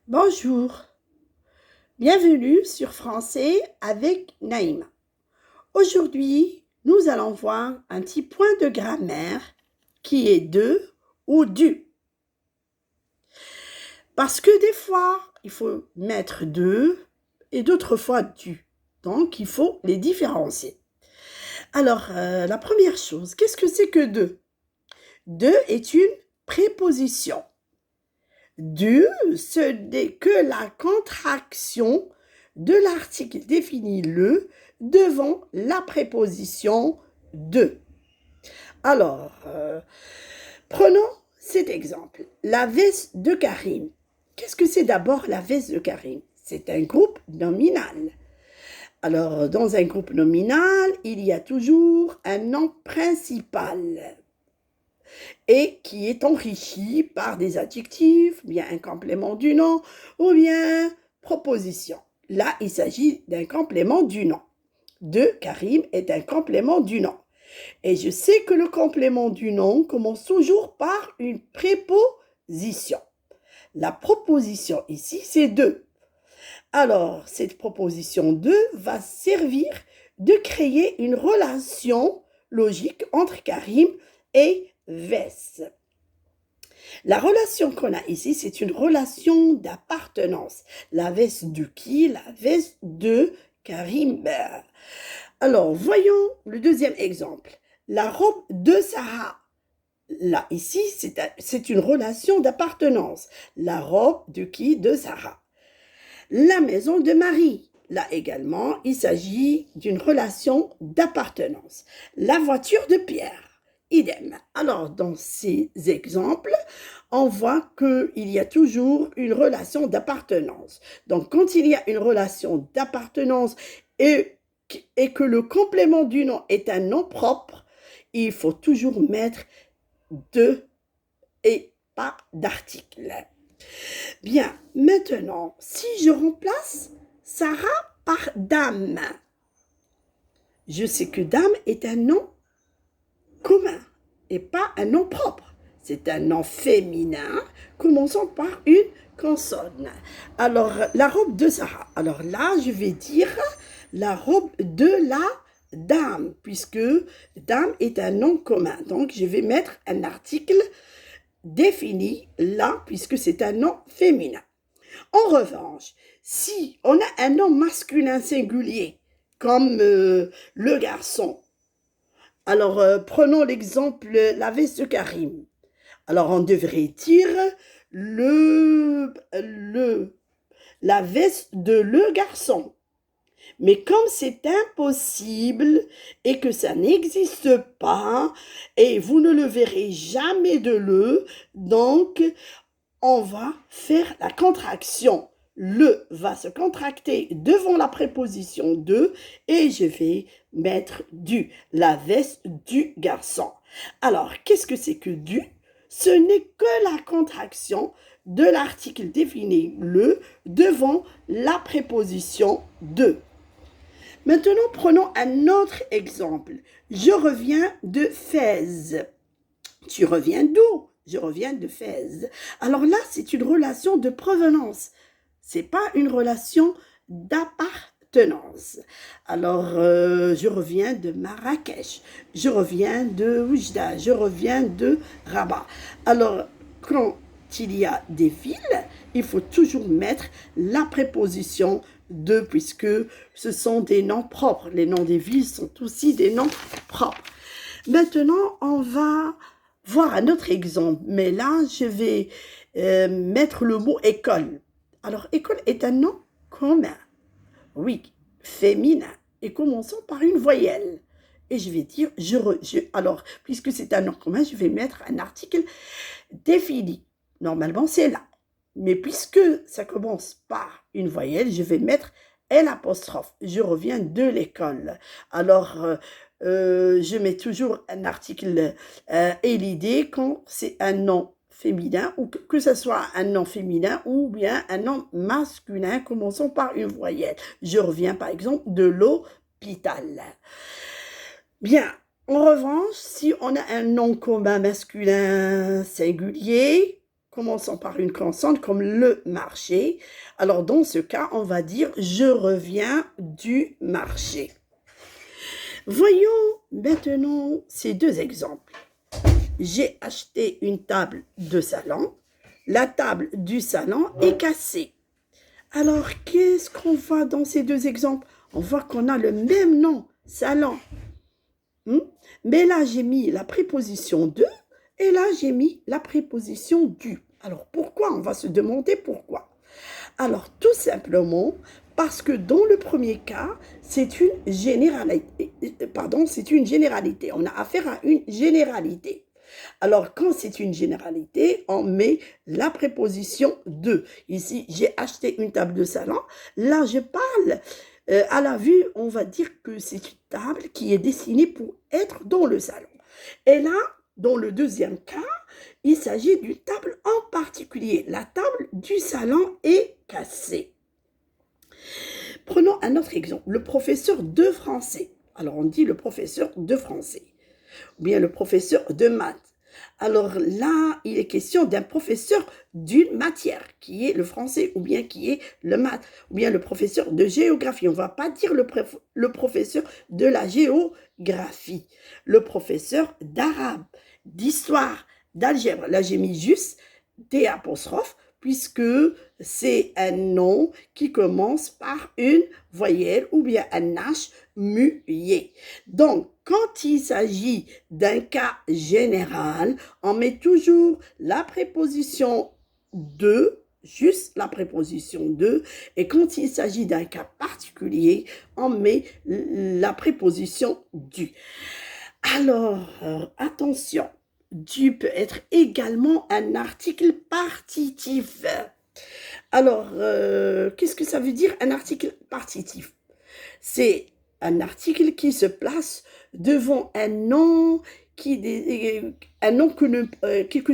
Bonjour, bienvenue sur Français avec Naïma. Aujourd'hui, nous allons voir un petit point de grammaire qui est de ou du. Parce que des fois, il faut mettre de et d'autres fois du. Donc, il faut les différencier. Alors, la première chose, qu'est-ce que c'est que de? De est une préposition. Du, ce n'est que la contraction de l'article défini le devant la préposition de. Alors, prenons cet exemple. La veste de Karim. Qu'est-ce que c'est d'abord la veste de Karim? C'est un groupe nominal. Alors, dans un groupe nominal, il y a toujours un nom principal et qui est enrichi par des adjectifs, bien un complément du nom ou bien proposition. Là, il s'agit d'un complément du nom. De Karim est un complément du nom. Et je sais que le complément du nom commence toujours par une préposition. La proposition ici, c'est de. Alors, cette proposition de va servir de créer une relation logique entre Karim et veste. La relation qu'on a ici, c'est une relation d'appartenance. La veste de qui? La veste de Karim. Alors, voyons le deuxième exemple. La robe de Sarah. Là, ici, c'est une relation d'appartenance. La robe de qui? De Sarah. La maison de Marie. Là également, il s'agit d'une relation d'appartenance. La voiture de Pierre. Idem. Alors, dans ces exemples, on voit qu'il y a toujours une relation d'appartenance. Donc, quand il y a une relation d'appartenance et que le complément du nom est un nom propre, il faut toujours mettre de et pas d'article. Bien, maintenant, si je remplace Sarah par dame, je sais que dame est un nom commun et pas un nom propre. C'est un nom féminin commençant par une consonne. Alors, la robe de Sarah. Alors là, je vais dire la robe de la dame, puisque dame est un nom commun. Donc, je vais mettre un article défini là, puisque c'est un nom féminin. En revanche, si on a un nom masculin singulier, comme le garçon, alors prenons l'exemple la veste de Karim. Alors on devrait dire la veste de le garçon. Mais comme c'est impossible et que ça n'existe pas et vous ne le verrez jamais de le, donc on va faire la contraction. Le va se contracter devant la préposition de et je vais mettre du, la veste du garçon. Alors, qu'est-ce que c'est que du? Ce n'est que la contraction de l'article défini le devant la préposition de. Maintenant, prenons un autre exemple. Je reviens de Fès. Tu reviens d'où? Je reviens de Fès. Alors là, c'est une relation de provenance. C'est pas une relation d'appartenance. Alors, je reviens de Marrakech. Je reviens de Oujda. Je reviens de Rabat. Alors, quand il y a des villes, il faut toujours mettre la préposition de, puisque ce sont des noms propres. Les noms des villes sont aussi des noms propres. Maintenant, on va voir un autre exemple, mais là, je vais mettre le mot école. Alors, école est un nom commun, oui, féminin, et commençons par une voyelle. Et je vais dire, alors, puisque c'est un nom commun, je vais mettre un article défini. Normalement, c'est là. Mais puisque ça commence par une voyelle, je vais mettre l'apostrophe. Je reviens de l'école. Alors, je mets toujours un article et l'idée quand c'est un nom féminin ou que ce soit un nom féminin ou bien un nom masculin commençant par une voyelle. Je reviens par exemple de l'hôpital. Bien, en revanche, si on a un nom commun masculin singulier, commençons par une consonne comme le marché. Alors, dans ce cas, on va dire « je reviens du marché ». Voyons maintenant ces deux exemples. J'ai acheté une table de salon. La table du salon est cassée. Alors, qu'est-ce qu'on voit dans ces deux exemples? On voit qu'on a le même nom, salon. Mais là, j'ai mis la préposition de et là, j'ai mis la préposition du. Alors, pourquoi? On va se demander pourquoi. Alors, tout simplement parce que dans le premier cas, c'est une généralité. C'est une généralité. On a affaire à une généralité. Alors, quand c'est une généralité, on met la préposition de. Ici, j'ai acheté une table de salon. Là, je parle. À la vue, on va dire que c'est une table qui est destinée pour être dans le salon. Et là, dans le deuxième cas, il s'agit d'une table en particulier. La table du salon est cassée. Prenons un autre exemple. Le professeur de français. Alors, on dit le professeur de français. Ou bien le professeur de maths. Alors là, il est question d'un professeur d'une matière, qui est le français, ou bien qui est le maths, ou bien le professeur de géographie. On ne va pas dire le professeur de la géographie, le professeur d'arabe, d'histoire, d'algèbre. Là, j'ai mis juste des apostrophes, puisque c'est un nom qui commence par une voyelle ou bien un H muet. Donc, quand il s'agit d'un cas général, on met toujours la préposition de, juste la préposition de, et quand il s'agit d'un cas particulier, on met la préposition du. Alors, attention. Du peut être également un article partitif. Alors, qu'est-ce que ça veut dire un article partitif? C'est un article qui se place devant un nom, quelque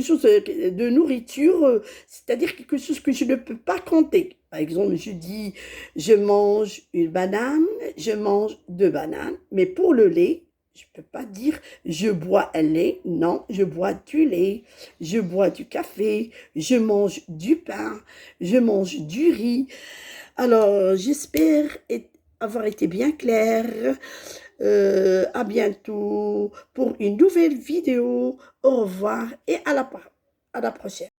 chose de nourriture, c'est-à-dire quelque chose que je ne peux pas compter. Par exemple, je dis, je mange une banane, je mange 2 bananes, mais pour le lait, je ne peux pas dire je bois un lait. Non, je bois du lait, je bois du café, je mange du pain, je mange du riz. Alors, j'espère avoir été bien claire. À bientôt pour une nouvelle vidéo. Au revoir et à la prochaine.